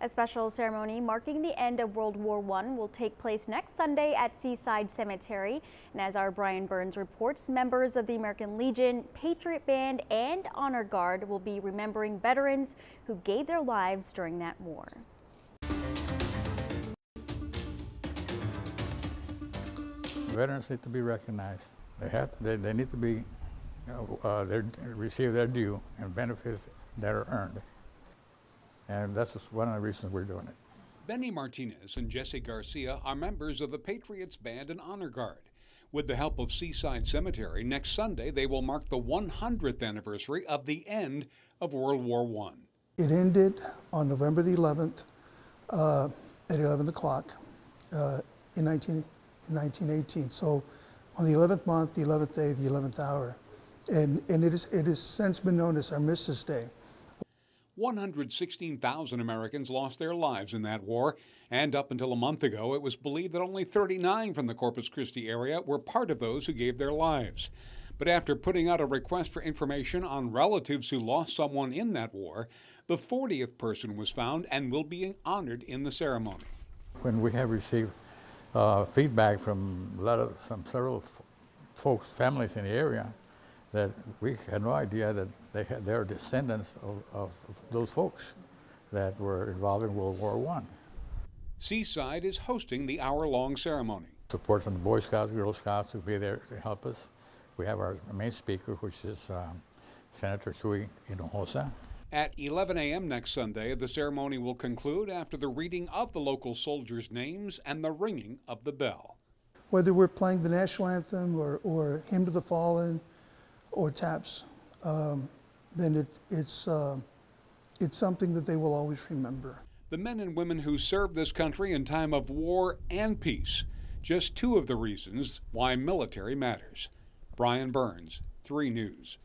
A special ceremony marking the end of World War I will take place next Sunday at Seaside Cemetery. And as our Brian Burns reports, members of the American Legion, Patriot Band, and Honor Guard will be remembering veterans who gave their lives during that war. Veterans need to be recognized. They need to be receive their due and benefits that are earned. And that's just one of the reasons we're doing it. Benny Martinez and Jesse Garcia are members of the Patriots Band and Honor Guard. With the help of Seaside Cemetery, next Sunday they will mark the 100th anniversary of the end of World War I. It ended on November the 11th at 11 o'clock in 1918. So on the 11th month, the 11th day, the 11th hour. And it has since been known as Armistice Day. 116,000 Americans lost their lives in that war, and up until a month ago, it was believed that only 39 from the Corpus Christi area were part of those who gave their lives. But after putting out a request for information on relatives who lost someone in that war, the 40th person was found and will be honored in the ceremony. When we have received feedback from several folks, families in the area, that we had no idea that they are descendants of those folks that were involved in World War I. Seaside is hosting the hour-long ceremony. Support from the Boy Scouts, Girl Scouts will be there to help us. We have our main speaker, which is Senator Chuy Hinojosa. At 11 a.m. next Sunday, the ceremony will conclude after the reading of the local soldiers' names and the ringing of the bell. Whether we're playing the national anthem or Hymn to the Fallen or taps, then it's something that they will always remember. The men and women who served this country in time of war and peace, just two of the reasons why military matters. Brian Burns, 3 News.